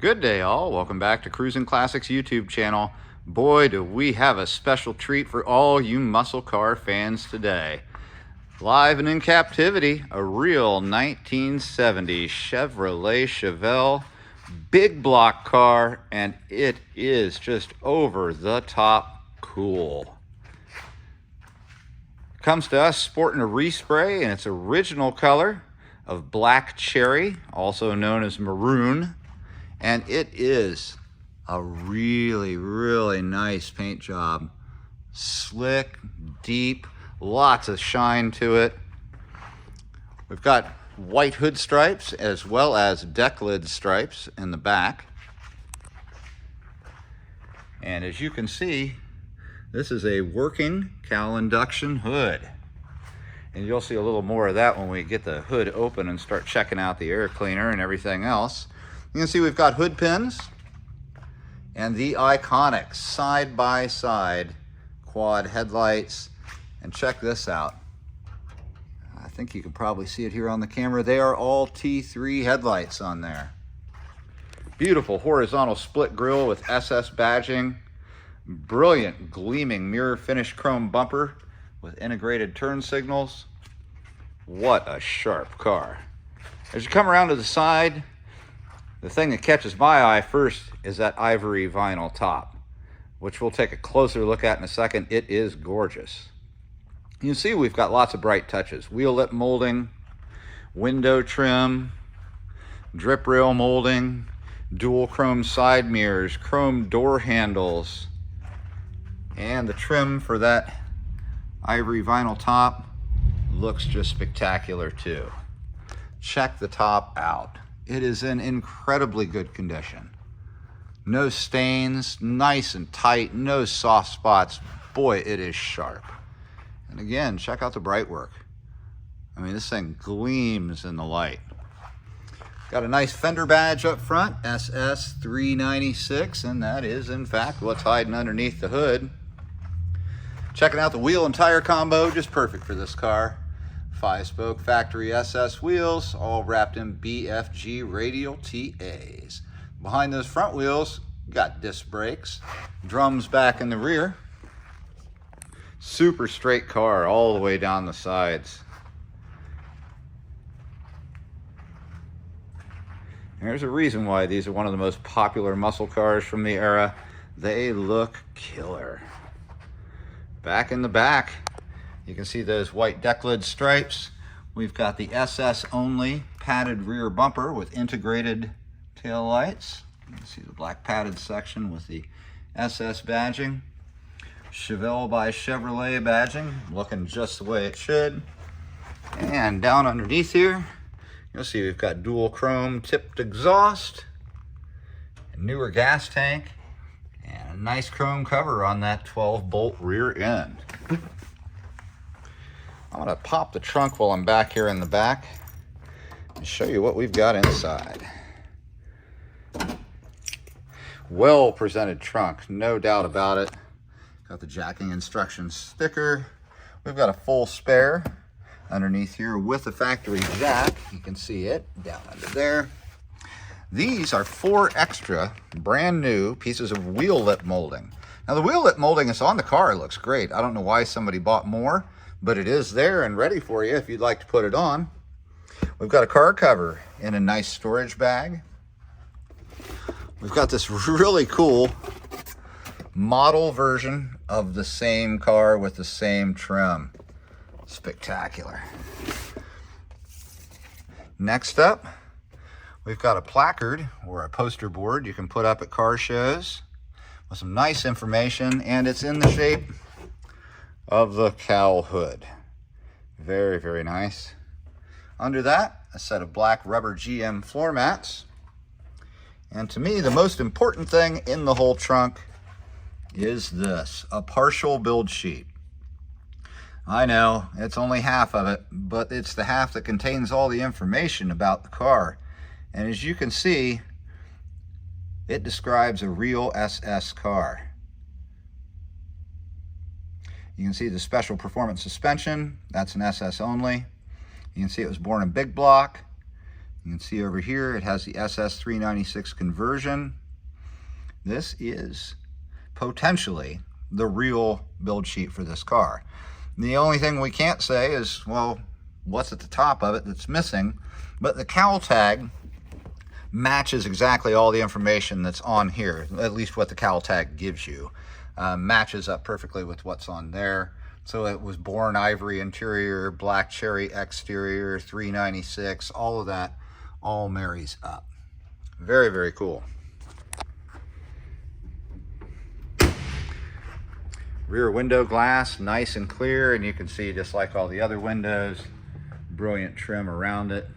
Good day, all. Welcome back to Cruisin Classics YouTube channel. Boy, do we have a special treat for all you muscle car fans today. Live and in captivity, a real 1970 Chevrolet Chevelle big block car, and it is just over the top cool. Comes to us sporting a respray in its original color of black cherry, also known as maroon. And it is a really, really nice paint job. Slick, deep, lots of shine to it. We've got white hood stripes as well as deck lid stripes in the back. And as you can see, this is a working cowl induction hood. And you'll see a little more of that when we get the hood open and start checking out the air cleaner and everything else. You can see we've got hood pins and the iconic side-by-side quad headlights. And check this out. I think you can probably see it here on the camera. They are all T3 headlights on there. Beautiful horizontal split grille with SS badging. Brilliant gleaming mirror finish chrome bumper with integrated turn signals. What a sharp car. As you come around to the side, the thing that catches my eye first is that ivory vinyl top, which we'll take a closer look at in a second. It is gorgeous. You can see we've got lots of bright touches. Wheel lip molding, window trim, drip rail molding, dual chrome side mirrors, chrome door handles, and the trim for that ivory vinyl top looks just spectacular too. Check the top out. It is in incredibly good condition. No stains, nice and tight, no soft spots. Boy, it is sharp. And again, check out the bright work. I mean, this thing gleams in the light. Got a nice fender badge up front, SS 396, and that is in fact what's hiding underneath the hood. Checking out the wheel and tire combo, just perfect for this car. 5-spoke factory SS wheels, all wrapped in BFG radial TAs. Behind those front wheels, got disc brakes, drums back in the rear. Super straight car all the way down the sides. And there's a reason why these are one of the most popular muscle cars from the era. They look killer. Back in the back, you can see those white deck lid stripes. We've got the SS only padded rear bumper with integrated tail lights. You can see the black padded section with the SS badging. Chevelle by Chevrolet badging, looking just the way it should. And down underneath here, you'll see we've got dual chrome tipped exhaust, a newer gas tank, and a nice chrome cover on that 12-bolt rear end. I'm going to pop the trunk while I'm back here in the back and show you what we've got inside. Well presented trunk, no doubt about it. Got the jacking instructions sticker. We've got a full spare underneath here with the factory jack. You can see it down under there. These are 4 extra brand new pieces of wheel lip molding. Now the wheel lip molding is on the car. It looks great. I don't know why somebody bought more, but it is there and ready for you if you'd like to put it on. We've got a car cover in a nice storage bag. We've got this really cool model version of the same car with the same trim. Spectacular. Next up, we've got a placard or a poster board you can put up at car shows with some nice information, and it's in the shape of the cowl hood. Very, very nice. Under that, a set of black rubber GM floor mats. And to me, the most important thing in the whole trunk is this, a partial build sheet. I know, it's only half of it, but it's the half that contains all the information about the car. And as you can see, it describes a real SS car. You can see the special performance suspension. That's an SS only. You can see it was born in big block. You can see over here it has the SS396 conversion. This is potentially the real build sheet for this car. The only thing we can't say is, well, what's at the top of it that's missing? But the cowl tag matches exactly all the information that's on here, at least what the cowl tag gives you. Matches up perfectly with what's on there. So it was born ivory interior, black cherry exterior, 396, all of that all marries up. Very, very cool. Rear window glass, nice and clear, and you can see just like all the other windows, brilliant trim around it.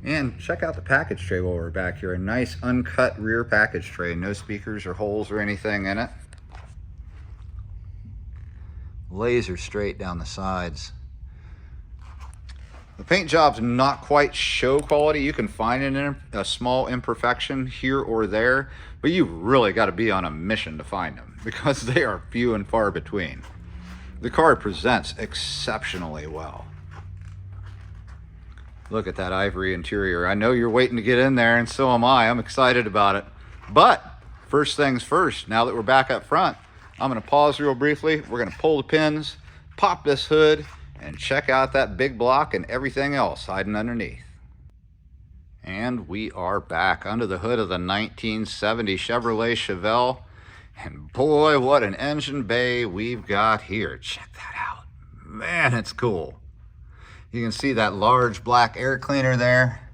And check out the package tray while we're back here. A nice uncut rear package tray, no speakers or holes or anything in it. Laser straight down the sides. The paint job's not quite show quality. You can find a small imperfection here or there, but you really got to be on a mission to find them because they are few and far between. The car presents exceptionally well. Look at that ivory interior. I know you're waiting to get in there, and so am I. I'm excited about it. But first things first, now that we're back up front, I'm going to pause real briefly. We're going to pull the pins, pop this hood, and check out that big block and everything else hiding underneath. And we are back under the hood of the 1970 Chevrolet Chevelle. And boy, what an engine bay we've got here. Check that out. Man, it's cool. You can see that large black air cleaner there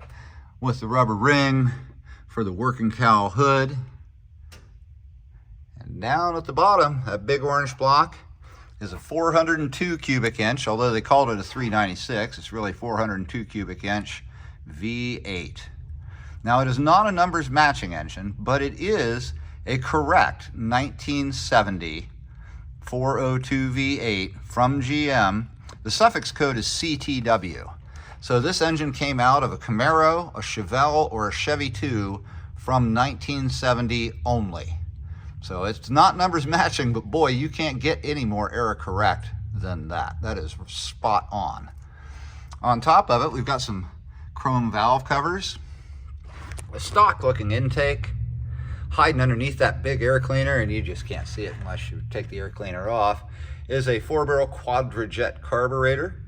with the rubber ring for the working cowl hood. And down at the bottom, that big orange block is a 402 cubic inch, although they called it a 396, it's really 402 cubic inch V8. Now it is not a numbers matching engine, but it is a correct 1970 402 V8 from GM. The suffix code is CTW. So this engine came out of a Camaro, a Chevelle, or a Chevy 2 from 1970 only. So it's not numbers matching, but boy, you can't get any more era correct than that. That is spot on. On top of it, we've got some chrome valve covers, a stock looking intake, hiding underneath that big air cleaner, and you just can't see it unless you take the air cleaner off, is a 4-barrel quadrajet carburetor.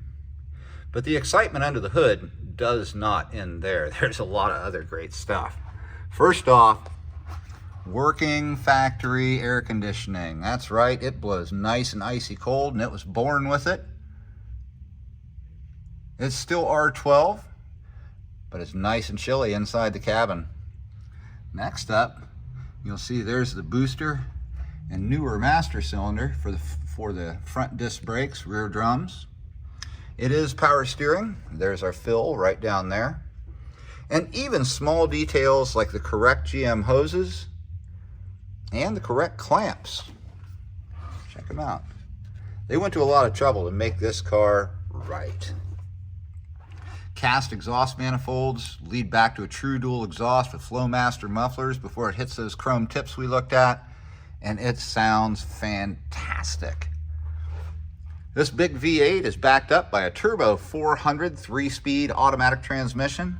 But the excitement under the hood does not end there. There's a lot of other great stuff. First off, working factory air conditioning. That's right, it blows nice and icy cold, and it was born with it. It's still R12, but it's nice and chilly inside the cabin. Next up, you'll see there's the booster and newer master cylinder for the front disc brakes, rear drums. It is power steering. There's our fill right down there. And even small details like the correct GM hoses and the correct clamps. Check them out. They went to a lot of trouble to make this car right. Cast exhaust manifolds lead back to a true dual exhaust with Flowmaster mufflers before it hits those chrome tips we looked at, and it sounds fantastic. This big V8 is backed up by a turbo 400 3-speed automatic transmission.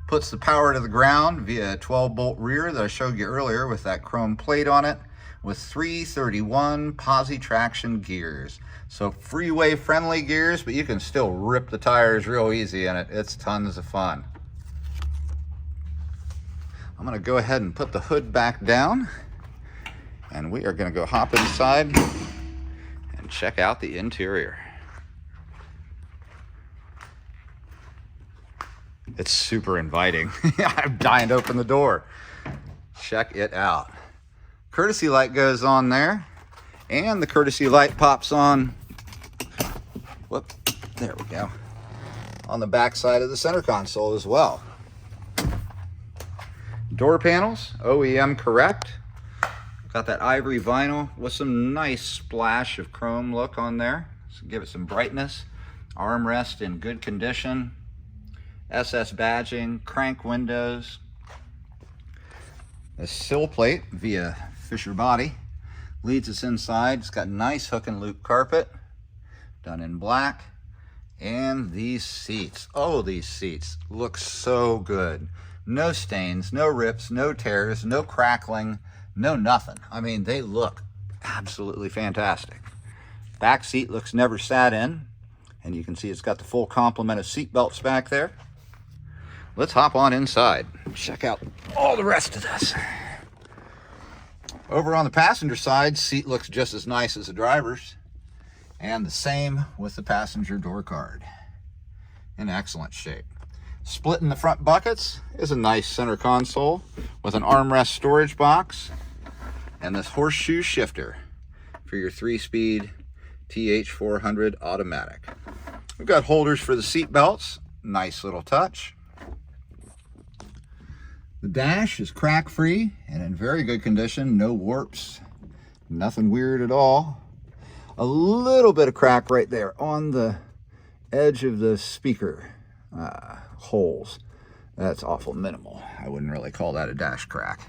Puts the power to the ground via a 12-bolt rear that I showed you earlier with that chrome plate on it, with 331 posi traction gears. So freeway friendly gears, but you can still rip the tires real easy in it. It's tons of fun. I'm gonna go ahead and put the hood back down, and we are gonna go hop inside and check out the interior. It's super inviting. I'm dying to open the door. Check it out. Courtesy light goes on there, and the courtesy light pops on, whoop, there we go, on the back side of the center console as well. Door panels, OEM correct. Got that ivory vinyl with some nice splash of chrome look on there, so give it some brightness. Armrest in good condition. SS badging, crank windows. A sill plate via Fisher body leads us inside. It's got nice hook and loop carpet done in black. And these seats, oh, these seats look so good. No stains, no rips, no tears, no crackling, no nothing. I mean, they look absolutely fantastic. Back seat looks never sat in, and you can see it's got the full complement of seat belts back there. Let's hop on inside and check out all the rest of this. Over on the passenger side, seat looks just as nice as the driver's, and the same with the passenger door card. In excellent shape. Split in the front buckets is a nice center console with an armrest storage box and this horseshoe shifter for your 3-speed TH400 automatic. We've got holders for the seat belts, nice little touch. The dash is crack-free and in very good condition, no warps, nothing weird at all. A little bit of crack right there on the edge of the speaker holes. That's awful minimal. I wouldn't really call that a dash crack.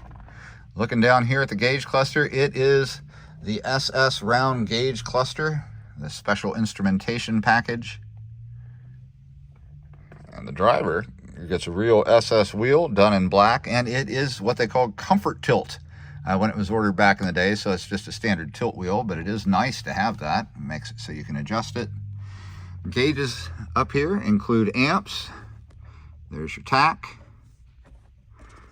Looking down here at the gauge cluster, it is the SS round gauge cluster, the special instrumentation package. And the driver gets a real SS wheel done in black, and it is what they call comfort tilt when it was ordered back in the day, so it's just a standard tilt wheel, but it is nice to have that. It makes it so you can adjust it. Gauges up here include amps. There's your tach.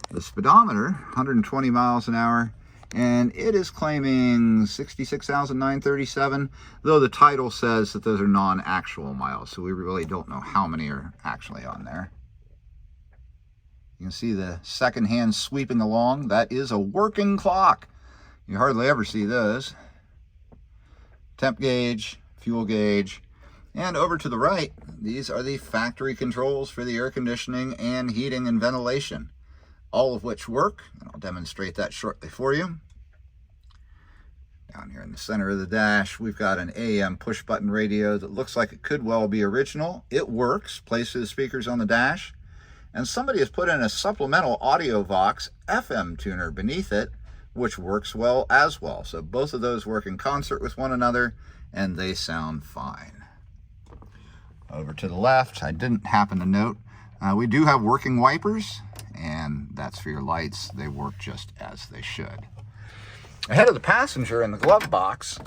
The speedometer, 120 miles an hour, and it is claiming 66,937, though the title says that those are non-actual miles, so we really don't know how many are actually on there. You can see the second hand sweeping along. That is a working clock. You hardly ever see those. Temp gauge, fuel gauge, and over to the right, these are the factory controls for the air conditioning and heating and ventilation, all of which work, and I'll demonstrate that shortly for you. Down here in the center of the dash, we've got an AM push button radio that looks like it could well be original. It works, plays through the speakers on the dash, and somebody has put in a supplemental AudioVox FM tuner beneath it, which works well as well. So both of those work in concert with one another, and they sound fine. Over to the left, I didn't happen to note, we do have working wipers, and that's for your lights. They work just as they should. Ahead of the passenger in the glove box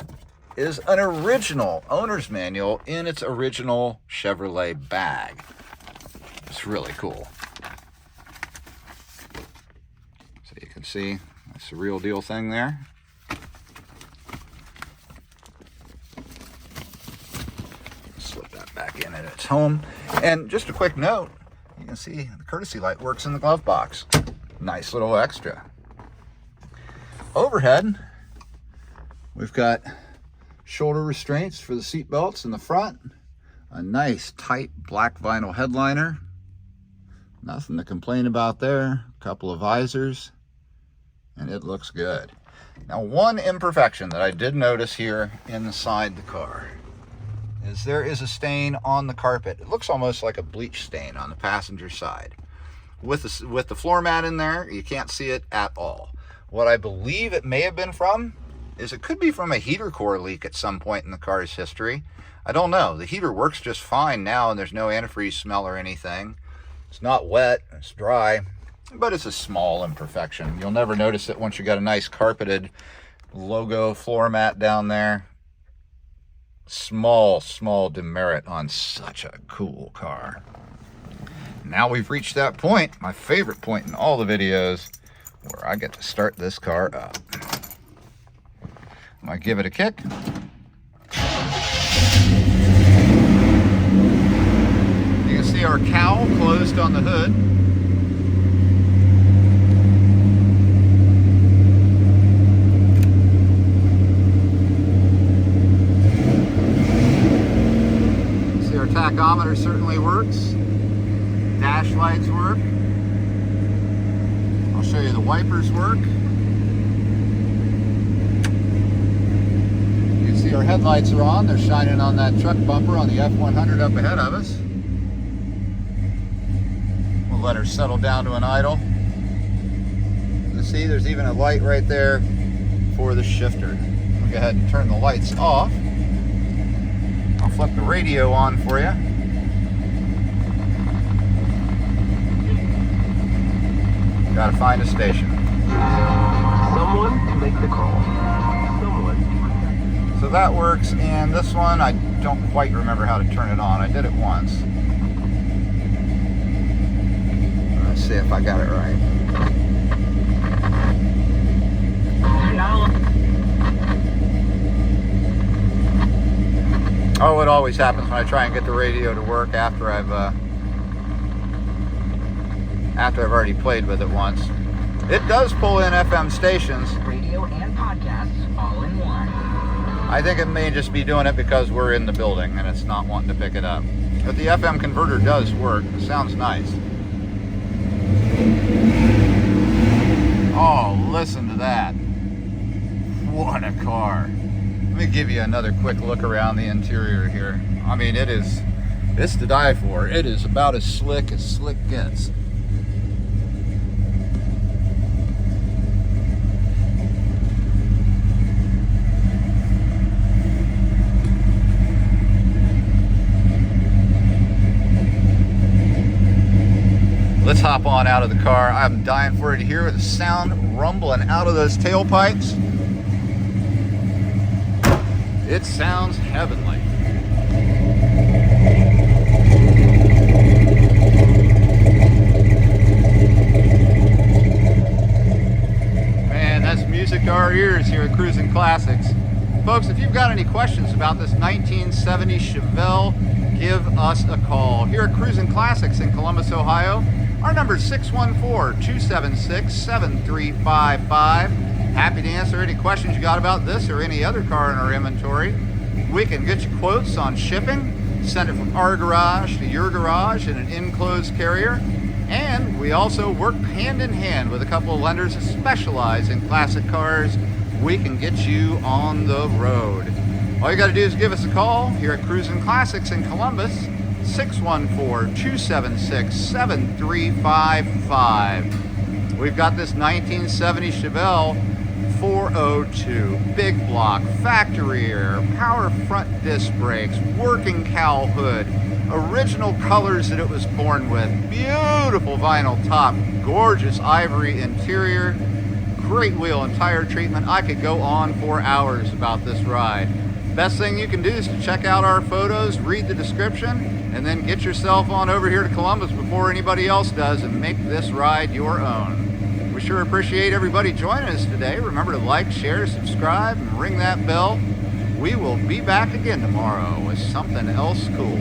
is an original owner's manual in its original Chevrolet bag. It's really cool. So you can see, that's the real deal thing there. Slip that back in at its home. And just a quick note, you can see the courtesy light works in the glove box. Nice little extra. Overhead, we've got shoulder restraints for the seat belts in the front, a nice tight black vinyl headliner, nothing to complain about there, a couple of visors, and it looks good. Now, one imperfection that I did notice here inside the car is there is a stain on the carpet. It looks almost like a bleach stain on the passenger side. With the floor mat in there, you can't see it at all. What I believe it may have been from is it could be from a heater core leak at some point in the car's history. I don't know. The heater works just fine now, and there's no antifreeze smell or anything. It's not wet, it's dry, but it's a small imperfection. You'll never notice it once you got a nice carpeted logo floor mat down there. Small demerit on such a cool car. Now we've reached that point, my favorite point in all the videos, where I get to start this car up. I'm gonna give it a kick. You can see our cowl closed on the hood. You can see our tachometer certainly works. Dash lights work. I'll show you the wipers work. You can see our headlights are on. They're shining on that truck bumper on the F100 up ahead of us. We'll let her settle down to an idle. You see there's even a light right there for the shifter. We'll go ahead and turn the lights off. I'll flip the radio on for you. got to find a station. Someone to make the call. Someone. So that works, and this one, I don't quite remember how to turn it on. I did it once. Let's see if I got it right. Oh, it always happens when I try and get the radio to work after I've already played with it once. It does pull in FM stations. Radio and podcasts all in one. I think it may just be doing it because we're in the building and it's not wanting to pick it up. But the FM converter does work. It sounds nice. Oh, listen to that. What a car. Let me give you another quick look around the interior here. I mean, it's to die for. It is about as slick gets. Let's hop on out of the car. I'm dying for you to hear the sound rumbling out of those tailpipes. It sounds heavenly. Man, that's music to our ears here at Cruisin' Classics. Folks, if you've got any questions about this 1970 Chevelle, give us a call. Here at Cruisin' Classics in Columbus, Ohio, our number is 614-276-7355. Happy to answer any questions you got about this or any other car in our inventory. We can get you quotes on shipping, send it from our garage to your garage in an enclosed carrier. And we also work hand in hand with a couple of lenders that specialize in classic cars. We can get you on the road. All you got to do is give us a call here at Cruisin' Classics in Columbus, 614-276-7355. We've got this 1970 Chevelle 402, big block, factory air, power front disc brakes, working cowl hood, original colors that it was born with, beautiful vinyl top, gorgeous ivory interior, great wheel and tire treatment. I could go on for hours about this ride. Best thing you can do is to check out our photos, read the description, and then get yourself on over here to Columbus before anybody else does and make this ride your own. We sure appreciate everybody joining us today. Remember to like, share, subscribe, and ring that bell. We will be back again tomorrow with something else cool.